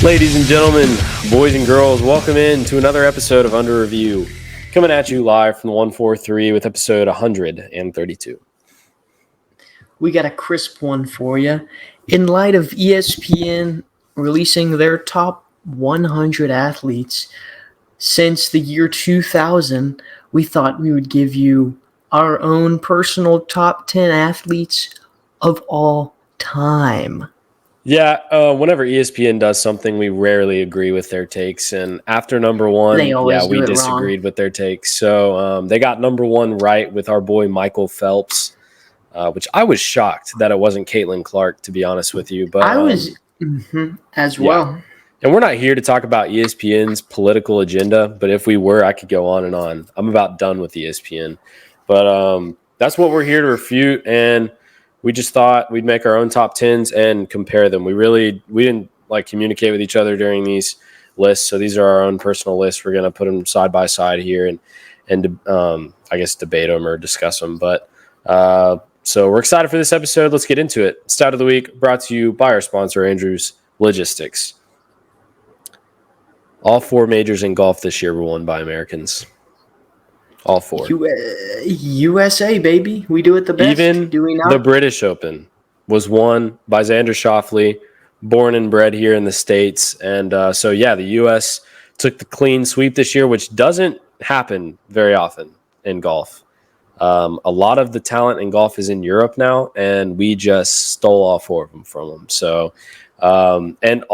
Ladies and gentlemen, boys and girls, welcome in to another episode of Under Review. Coming at you live from the 143 with episode 132. We got a crisp one for you. In light of ESPN releasing their top 100 athletes since the year 2000, we thought we would give you our own personal top 10 athletes of all time. Yeah, whenever ESPN does something, we rarely agree with their takes. And after number one, They always we do it disagreed wrong. with their takes. So they got number one right with our boy Michael Phelps, which I was shocked that it wasn't Caitlin Clark, to be honest with you. But I was as well. And we're not here to talk about ESPN's political agenda, but if we were, I could go on and on. I'm about done with ESPN. But that's what we're here to refute, and we just thought we'd make our own top 10s and compare them. We didn't communicate with each other during these lists, so these are our own personal lists. We're going to put them side by side here and I guess debate them or discuss them. But so we're excited for this episode. Let's get into it. Stat of the week brought to you by our sponsor, Andrews Logistics. All four majors in golf this year were won by Americans. All four. USA, baby. We do it the best. Even do we not? The British Open was won by Xander Schauffele, born and bred here in the States. And the U.S. took the clean sweep this year, which doesn't happen very often in golf. A lot of the talent in golf is in Europe now, and we just stole all four of them from them. So, and there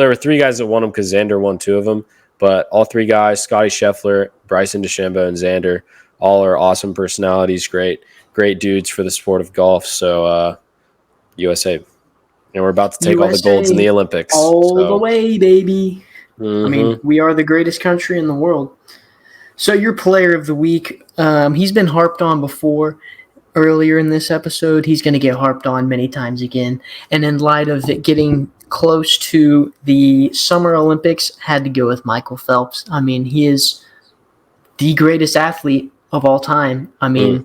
were three guys that won them because Xander won two of them. But all three guys, Scotty Scheffler, Bryson DeChambeau, and Xander, all are awesome personalities, great dudes for the sport of golf. So, USA. And we're about to take all the golds in the Olympics. The way, baby. Mm-hmm. I mean, we are the greatest country in the world. So your player of the week, he's been harped on before. Earlier in this episode, he's going to get harped on many times again. And in light of it getting close to the Summer Olympics, had to go with Michael Phelps. I mean, he is the greatest athlete of all time. I mean,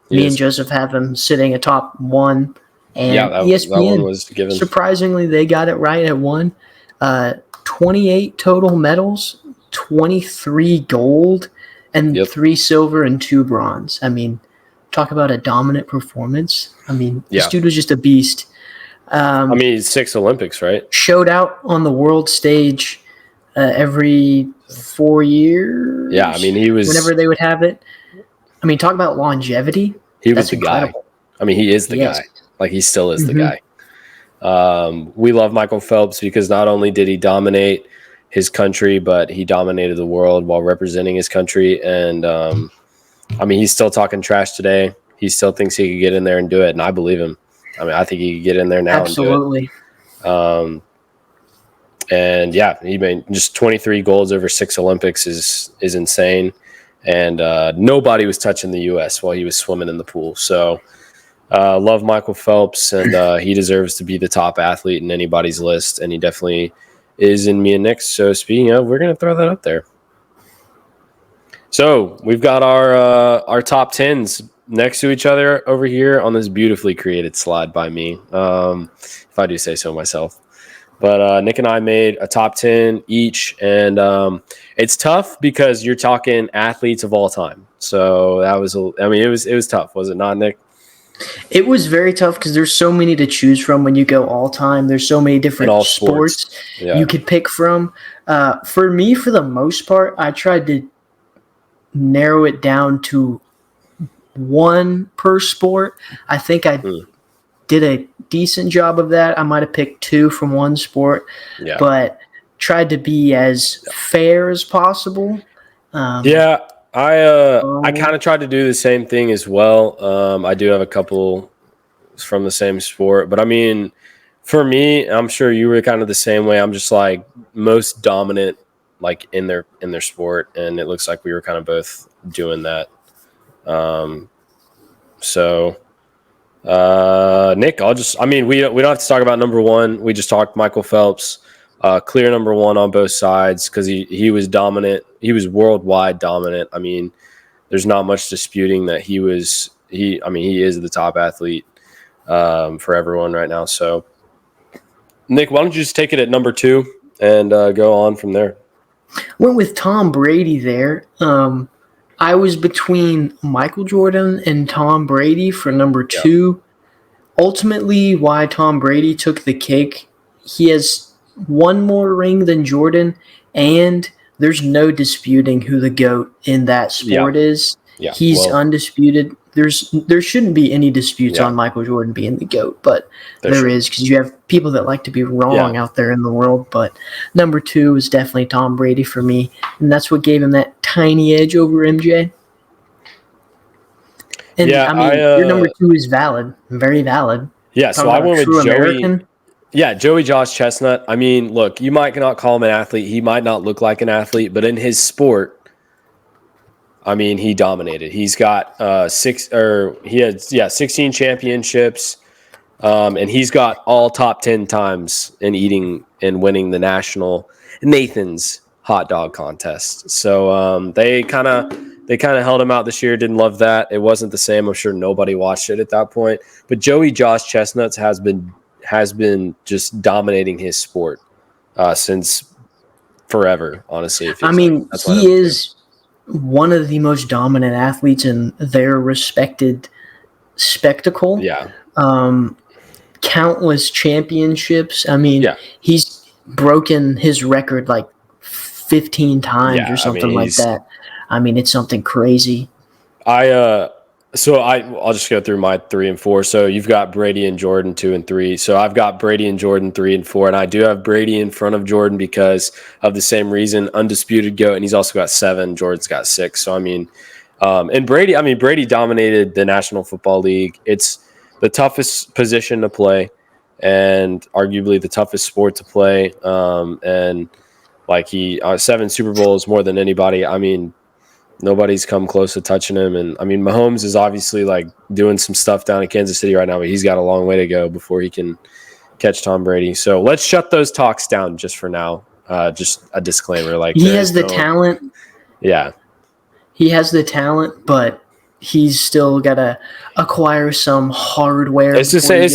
me and Joseph have him sitting atop one. And ESPN, that one was given. Surprisingly, they got it right at one. 28 total medals, 23 gold, and 3 silver and 2 bronze. I mean, talk about a dominant performance. I mean, this dude was just a beast. He's 6 Olympics, right? Showed out on the world stage every 4 years. Yeah, I mean, he was... Whenever they would have it. I mean, talk about longevity. He was the guy. I mean, he is the guy. Like, he still is the guy. We love Michael Phelps because not only did he dominate his country, but he dominated the world while representing his country. And, he's still talking trash today. He still thinks he could get in there and do it, and I believe him. I mean, I think he could get in there now. Absolutely. And do it. He made just 23 golds over 6 Olympics is insane. And nobody was touching the U.S. while he was swimming in the pool. So love Michael Phelps, and he deserves to be the top athlete in anybody's list, and he definitely is in me and Nick's. So speaking of, we're going to throw that up there. So we've got our top 10s next to each other over here on this beautifully created slide by me, if I do say so myself. But Nick and I made a top 10 each, and it's tough because you're talking athletes of all time. So that was, it was tough, was it not, Nick? It was very tough because there's so many to choose from when you go all time. There's so many different sports you could pick from. For me, for the most part, I tried to narrow it down to one per sport. I think I did a decent job of that. I might have picked 2 from one sport, but tried to be as fair as possible. I kind of tried to do the same thing as well. I do have a couple from the same sport, but I mean, for me, I'm sure you were kind of the same way. I'm just like most dominant, like in their sport, and it looks like we were kind of both doing that. Nick, we don't have to talk about number one. We just talked Michael Phelps, clear number one on both sides because he was dominant. He was worldwide dominant. I mean, there's not much disputing that he is the top athlete for everyone right now. So Nick, why don't you just take it at number 2 and go on from there? Went with Tom Brady there. I was between Michael Jordan and Tom Brady for number 2. Ultimately, why Tom Brady took the cake, he has one more ring than Jordan, and there's no disputing who the GOAT in that sport is. Yeah. He's undisputed. There shouldn't be any disputes on Michael Jordan being the GOAT, but there is, because you have people that like to be wrong out there in the world. But number 2 is definitely Tom Brady for me, and that's what gave him that tiny edge over MJ. And your number 2 is valid, very valid. Yeah, so I went with Joey. American. Yeah, Joey Josh Chestnut. I mean, look, you might not call him an athlete. He might not look like an athlete, but in his sport, I mean, he dominated. He's got 16 championships, and he's got all top 10 times in eating and winning the national Nathan's hot dog contest. So they kind of held him out this year. Didn't love that. It wasn't the same. I'm sure nobody watched it at that point. But Joey Josh Chestnuts has been just dominating his sport since forever. Honestly, I mean, he is one of the most dominant athletes in their respected spectacle. Yeah. Countless championships. I mean, he's broken his record like 15 times or something like that. I mean, it's something crazy. I'll just go through my 3 and 4. So you've got Brady and Jordan 2 and 3. So I've got Brady and Jordan 3 and 4, and I do have Brady in front of Jordan because of the same reason, undisputed GOAT, and he's also got 7. Jordan's got 6. So I mean, and Brady dominated the National Football League. It's the toughest position to play, and arguably the toughest sport to play. And like 7 Super Bowls more than anybody. I mean, nobody's come close to touching him. And I mean, Mahomes is obviously like doing some stuff down in Kansas City right now, but he's got a long way to go before he can catch Tom Brady. So let's shut those talks down just for now. Just a disclaimer. Like, he has the talent. Yeah. He has the talent, but he's still got to acquire some hardware. It's the same thing.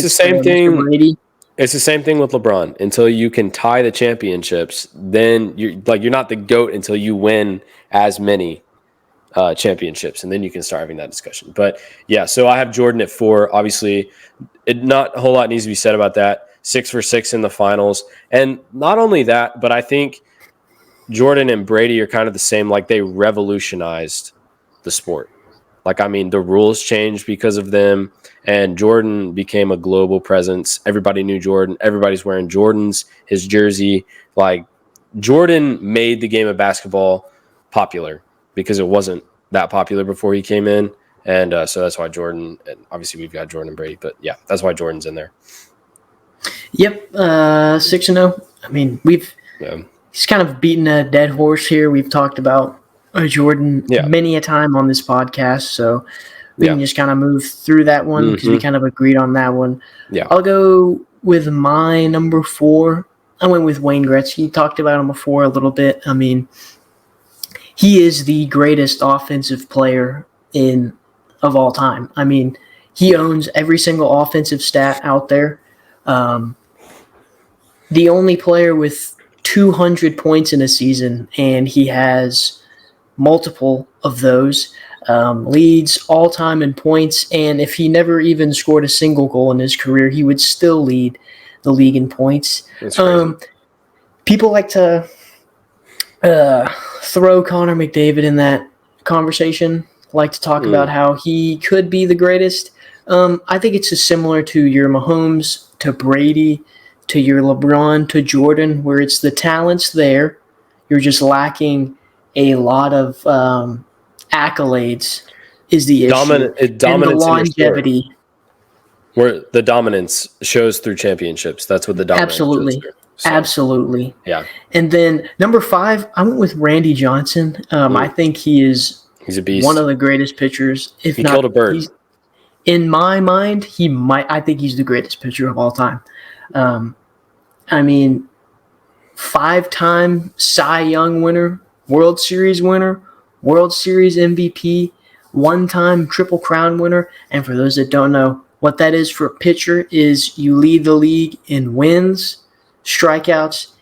It's the same thing with LeBron. Until you can tie the championships, then you're not the GOAT until you win as many championships, and then you can start having that discussion. But yeah, so I have Jordan at 4. Obviously, not a whole lot needs to be said about that. 6 for 6 in the finals, and not only that, but I think Jordan and Brady are kind of the same. Like, they revolutionized the sport. Like, I mean, the rules changed because of them, and Jordan became a global presence. Everybody knew Jordan. Everybody's wearing Jordans, his jersey. Like, Jordan made the game of basketball popular because it wasn't that popular before he came in. And so that's why Jordan, and obviously we've got Jordan and Brady, but yeah, that's why Jordan's in there. Yep, 6-0. I mean, he's kind of beaten a dead horse here. We've talked about Jordan many a time on this podcast, so we can just kind of move through that one because we kind of agreed on that one. Yeah, I'll go with my number 4. I went with Wayne Gretzky. Talked about him before a little bit. I mean, he is the greatest offensive player of all time. I mean, he owns every single offensive stat out there. The only player with 200 points in a season, and he has multiple of those. Leads all time in points, and if he never even scored a single goal in his career, he would still lead the league in points. People like to throw Connor McDavid in that conversation, like to talk about how he could be the greatest. I think it's just similar to your Mahomes, to Brady, to your LeBron, to Jordan, where it's the talent's there. You're just lacking a lot of accolades is the issue. Dominance and the longevity. Where the dominance shows through championships. That's what the dominance Absolutely. So, Absolutely. Yeah. And then number 5, I went with Randy Johnson. I think he's a beast. One of the greatest pitchers. If he not, killed a bird. In my mind, I think he's the greatest pitcher of all time. I mean, 5-time Cy Young winner, World Series winner, World Series MVP, 1-time Triple Crown winner. And for those that don't know, what that is for a pitcher is you lead the league in wins, strikeouts,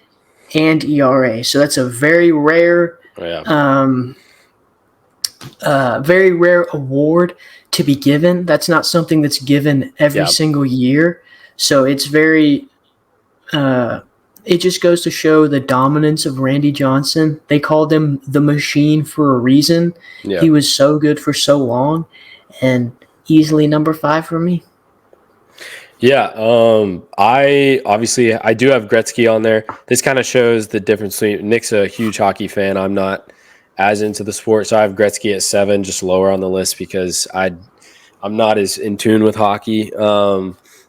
and ERA. So that's a very rare, very rare award to be given. That's not something that's given every single year. So it's very it just goes to show the dominance of Randy Johnson. They called him the machine for a reason. Yeah. He was so good for so long, and easily number 5 for me. Yeah, I do have Gretzky on there. This kind of shows the difference between Nick's a huge hockey fan. I'm not as into the sport, so I have Gretzky at 7, just lower on the list because I'm not as in tune with hockey.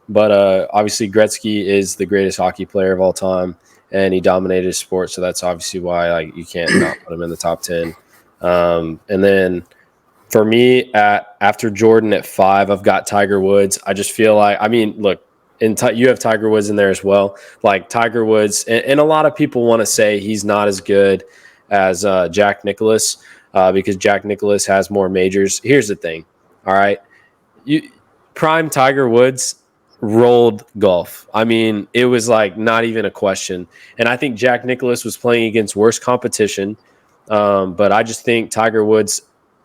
But obviously Gretzky is the greatest hockey player of all time, and he dominated his sport, so that's obviously why you can't not put him in the top 10. And then for me, after Jordan at 5, I've got Tiger Woods. I just feel like, look, you have Tiger Woods in there as well. Like Tiger Woods, and a lot of people want to say he's not as good as Jack Nicklaus because Jack Nicklaus has more majors. Here's the thing, all right? Prime Tiger Woods rolled golf. It was like not even a question. And I think Jack Nicklaus was playing against worse competition. But I just think Tiger Woods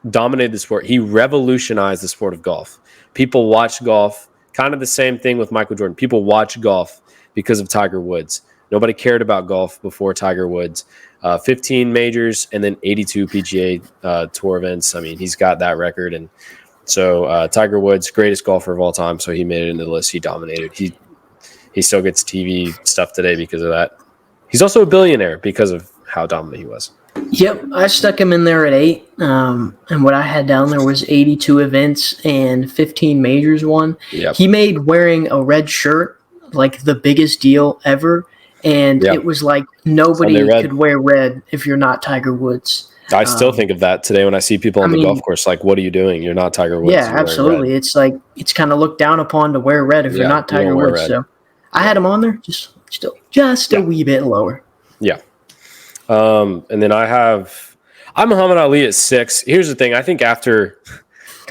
dominated the sport. He revolutionized the sport of golf. People watch golf, kind of the same thing with Michael Jordan. People watch golf because of Tiger Woods. Nobody cared about golf before Tiger Woods. 15 majors and then 82 PGA Tour events. He's got that record. And so Tiger Woods, greatest golfer of all time, so he made it into the list. He dominated. He still gets TV stuff today because of that. He's also a billionaire because of how dominant he was. Yep, I stuck him in there at 8, and what I had down there was 82 events and 15 majors won. Yep. He made wearing a red shirt like the biggest deal ever, and it was like nobody could wear red if you're not Tiger Woods. I still think of that today when I see people on the golf course. Like, what are you doing? You're not Tiger Woods. Yeah, absolutely. It's like it's kind of looked down upon to wear red if you're not Tiger Woods. So I had him on there, just a wee bit lower. Yeah. And then I'm Muhammad Ali at 6. Here's the thing. I think after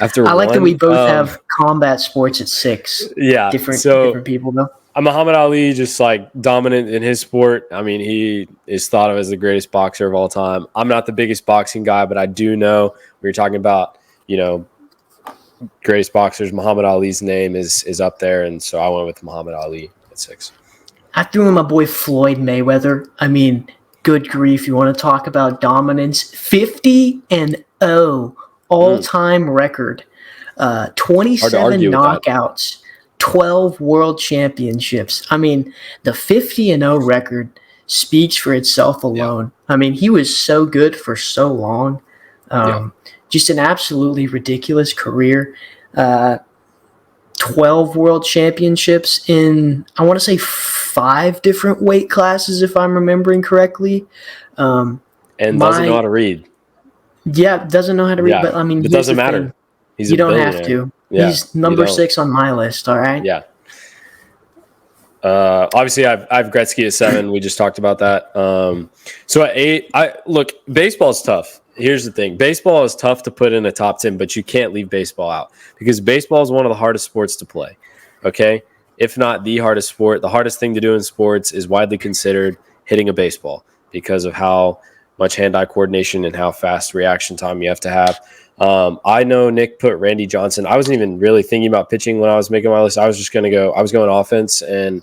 I like that we both have combat sports at 6. Yeah. Different people though. Muhammad Ali, just like dominant in his sport. He is thought of as the greatest boxer of all time. I'm not the biggest boxing guy, but I do know we were talking about, greatest boxers. Muhammad Ali's name is up there. And so I went with Muhammad Ali at 6. I threw in my boy Floyd Mayweather. Good grief. You want to talk about dominance? 50-0 all-time record. 27 knockouts. 12 world championships. The 50-0 record speaks for itself alone. Yeah. He was so good for so long. Just an absolutely ridiculous career. 12 world championships in, I want to say, 5 different weight classes, if I'm remembering correctly. And doesn't know how to read. Yeah, doesn't know how to read, but it doesn't matter. You don't have to. Yeah, he's number 6 on my list, all right? Yeah. Obviously, I have Gretzky at 7. We just talked about that. So at 8, baseball's tough. Here's the thing. Baseball is tough to put in a top 10, but you can't leave baseball out because baseball is one of the hardest sports to play, okay? If not the hardest sport, the hardest thing to do in sports is widely considered hitting a baseball because of how much hand-eye coordination and how fast reaction time you have to have. I know Nick put Randy Johnson. I wasn't even really thinking about pitching when I was making my list. I was going offense, and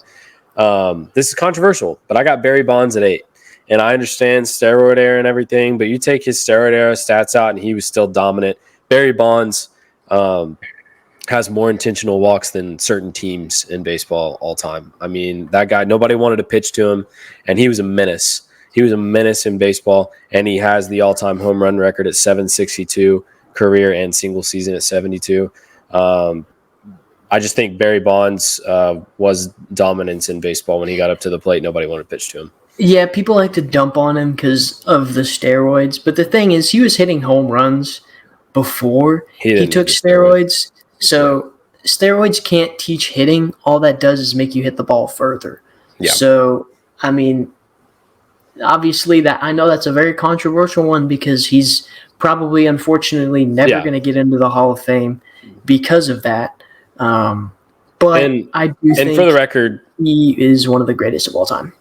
this is controversial, but I got Barry Bonds at 8. And I understand steroid era and everything, but you take his steroid era stats out, and he was still dominant. Barry Bonds has more intentional walks than certain teams in baseball all time. That guy, nobody wanted to pitch to him, and he was a menace. He was a menace in baseball, and he has the all-time home run record at 762, career and single season at 72. I just think Barry Bonds was dominance in baseball when he got up to the plate. Nobody wanted to pitch to him. Yeah, people like to dump on him because of the steroids. But the thing is, he was hitting home runs before he took steroids. So steroids can't teach hitting. All that does is make you hit the ball further. Yeah. So, obviously, I know that's a very controversial one because he's probably, unfortunately, never going to get into the Hall of Fame because of that. But I do think for the record, he is one of the greatest of all time.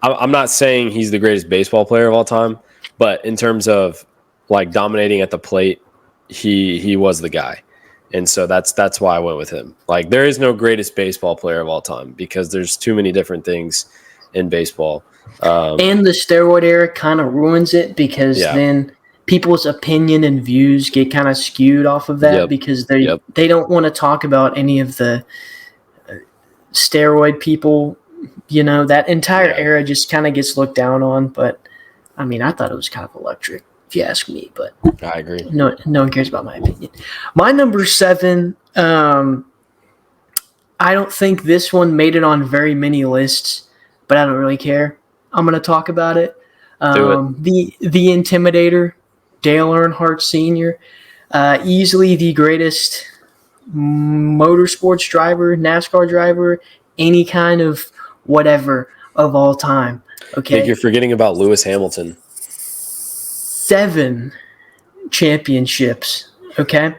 I'm not saying he's the greatest baseball player of all time, but in terms of like dominating at the plate, he was the guy. And so that's why I went with him. Like there is no greatest baseball player of all time because there's too many different things in baseball. And the steroid era kind of ruins it because then people's opinion and views get kind of skewed off of that because they don't want to talk about any of the steroid people. You know, that entire era just kind of gets looked down on. But, I mean, I thought it was kind of electric, if you ask me. But I agree. No one cares about my opinion. My number 7, I don't think this one made it on very many lists, but I don't really care. I'm going to talk about it. The Intimidator, Dale Earnhardt Sr., easily the greatest motorsports driver, NASCAR driver, any kind of whatever of all time. Okay, I think you're forgetting about Lewis Hamilton. 7 championships. Okay,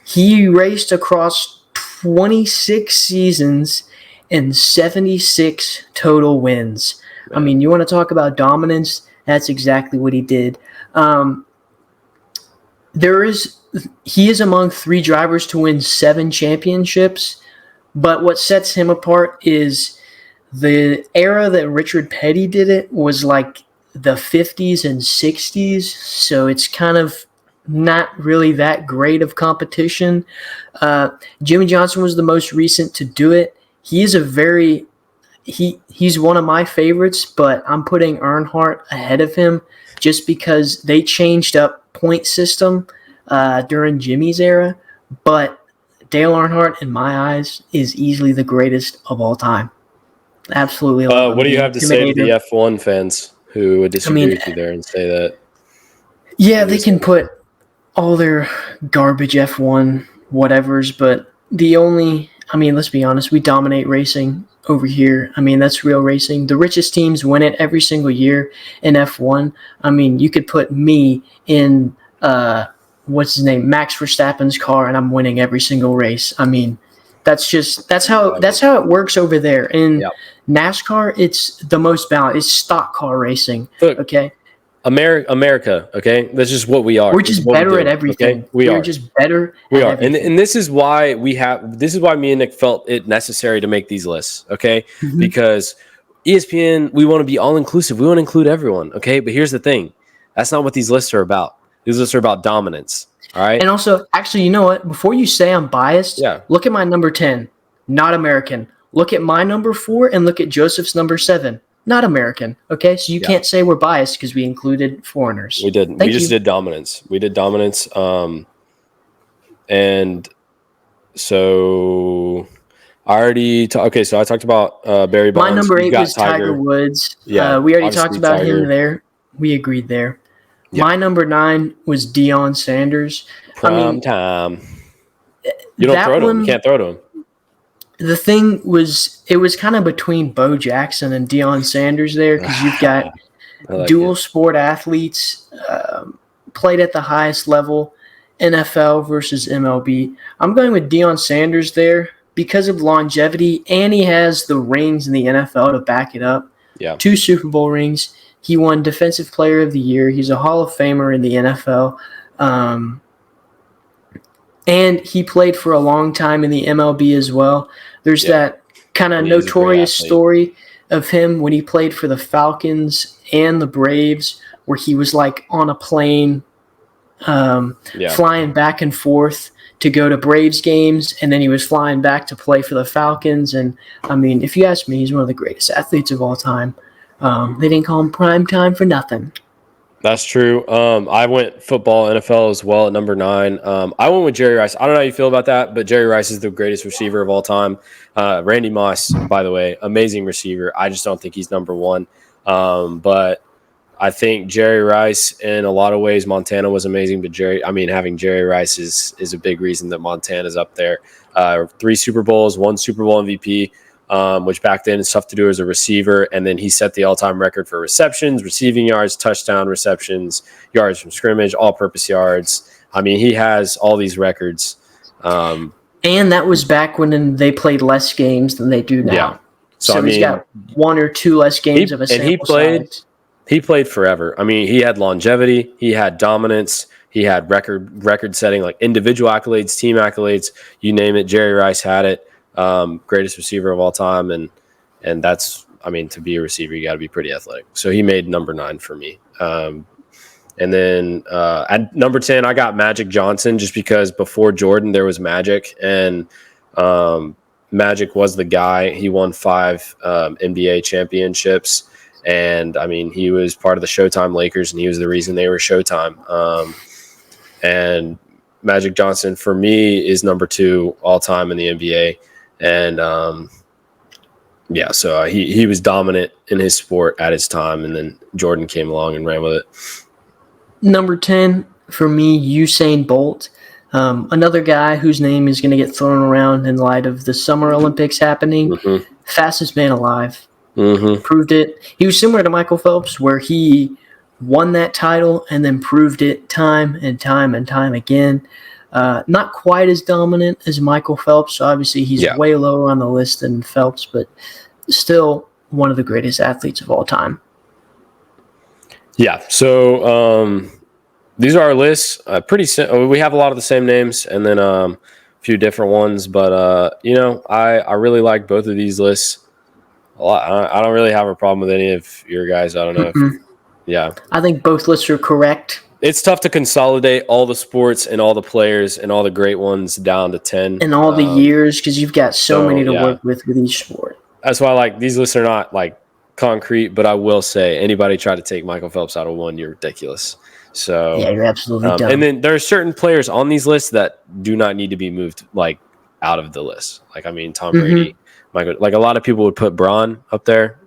he raced across 26 seasons and 76 total wins. I mean, you want to talk about dominance? That's exactly what he did. He is among 3 drivers to win 7 championships, but what sets him apart is the era that Richard Petty did it was like the 50s and 60s, so it's kind of not really that great of competition. Jimmy Johnson was the most recent to do it. He is he's one of my favorites, but I'm putting Earnhardt ahead of him just because they changed up point system during Jimmy's era. But Dale Earnhardt, in my eyes, is easily the greatest of all time. Absolutely. What do you have to say to the F1 fans who would disagree with you there and say that? Yeah, they can put all their garbage F1 whatevers, but let's be honest, we dominate racing over here. I mean, that's real racing. The richest teams win it every single year in F1. I mean, you could put me in Max Verstappen's car and I'm winning every single race. I mean, that's how it works over there. In NASCAR, it's the most balanced. It's stock car racing. Look, okay. America, okay? That's just what we are. We're just better at everything. Okay? We're just better at everything. And this is why me and Nick felt it necessary to make these lists, okay? Mm-hmm. Because ESPN, we want to be all inclusive. We want to include everyone, okay? But here's the thing. That's not what these lists are about. These lists are about dominance, all right? And also, actually, you know what? Before you say I'm biased, look at my number 10, not American. Look at my number 4 and look at Joseph's number 7. Not American, okay? So you can't say we're biased because we included foreigners. We did. We just did dominance. We did dominance. And so I already okay, so I talked about Barry Bonds. My number 8 was Tiger Woods. Yeah, we already talked about him there. We agreed there. Yep. My number 9 was Deion Sanders. Prime time. You don't throw to him. You can't throw to him. The thing was, it was kind of between Bo Jackson and Deion Sanders there because you've got dual sport athletes, played at the highest level, NFL versus MLB. I'm going with Deion Sanders there because of longevity, and he has the rings in the NFL to back it up. Yeah. 2 Super Bowl rings. He won Defensive Player of the Year. He's a Hall of Famer in the NFL. And he played for a long time in the MLB as well. There's that kind of notorious story of him when he played for the Falcons and the Braves where he was like on a plane flying back and forth to go to Braves games, and then he was flying back to play for the Falcons. And, I mean, if you ask me, he's one of the greatest athletes of all time. They didn't call him prime time for nothing. That's true. I went football, NFL as well at number 9. I went with Jerry Rice. I don't know how you feel about that, but Jerry Rice is the greatest receiver of all time. Randy Moss, by the way, amazing receiver. I just don't think he's number 1. But I think Jerry Rice, in a lot of ways, Montana was amazing. But having Jerry Rice is a big reason that Montana's up there. 3 Super Bowls, 1 Super Bowl MVP. Which back then is tough to do as a receiver. And then he set the all-time record for receptions, receiving yards, touchdown receptions, yards from scrimmage, all-purpose yards. I mean, he has all these records. And that was back when they played less games than they do now. Yeah. So I mean, he's got 1 or 2 less games of a sample size. He played forever. I mean, he had longevity, he had dominance, he had record setting, like individual accolades, team accolades, you name it. Jerry Rice had it. Greatest receiver of all time, and that's, I mean, to be a receiver, you got to be pretty athletic. So he made number 9 for me. And then at number 10, I got Magic Johnson, just because before Jordan there was Magic, and Magic was the guy. He won 5 NBA championships. And I mean, he was part of the Showtime Lakers, and he was the reason they were Showtime. And Magic Johnson for me is number 2 all time in the NBA. And yeah, so he was dominant in his sport at his time, and then Jordan came along and ran with it. Number 10 for me, Usain Bolt. Another guy whose name is going to get thrown around in light of the Summer Olympics happening. Mm-hmm. Fastest man alive. Mm-hmm. Proved it. He was similar to Michael Phelps, where he won that title and then proved it time and time and time again. Not quite as dominant as Michael Phelps, so obviously he's way lower on the list than Phelps, but still one of the greatest athletes of all time. Yeah, so these are our lists. We have a lot of the same names, and then a few different ones, but you know, I really like both of these lists a lot. I don't really have a problem with any of your guys. I don't know. Yeah. I think both lists are correct. It's tough to consolidate all the sports and all the players and all the great ones down to 10. And all the years, because you've got so many to work with each sport. That's why, like, these lists are not, like, concrete, but I will say anybody try to take Michael Phelps out of one, you're ridiculous. So yeah, you're absolutely dumb. And then there are certain players on these lists that do not need to be moved, like, out of the list. Like, I mean, Tom Brady. Like, a lot of people would put Braun up there.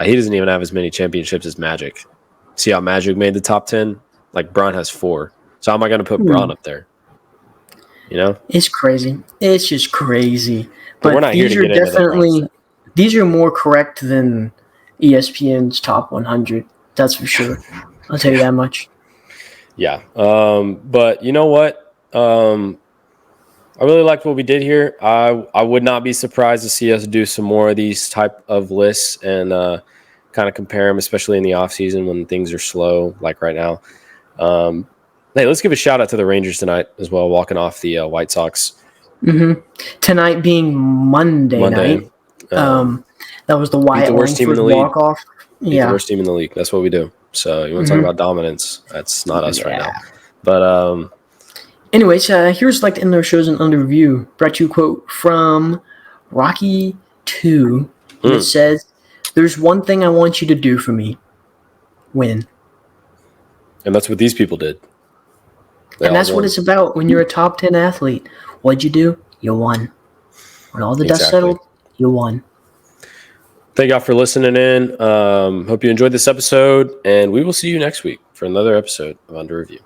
He doesn't even have as many championships as Magic. See how Magic made the top 10? Like, Braun has 4. So how am I going to put Braun up there? You know? It's crazy. It's just crazy. But we're not here to get into these are more correct than ESPN's top 100. That's for sure. I'll tell you that much. Yeah. But you know what? I really liked what we did here. I would not be surprised to see us do some more of these type of lists and kind of compare them, especially in the offseason when things are slow, like right now. Hey, let's give a shout out to the Rangers tonight as well, walking off the White Sox. Tonight being Monday night. That was the Wyatt Langford walk-off. The worst team in the league. That's what we do. So you want to talk about dominance? That's not us right now. But anyways, here's like to end our shows in under review. Brought to you a quote from Rocky 2. It says, "There's one thing I want you to do for me. Win." And that's what these people did. And that's what it's about when you're a top 10 athlete. What'd you do? You won. When all the dust settled, you won. Thank y'all for listening in. Hope you enjoyed this episode, and we will see you next week for another episode of Under Review.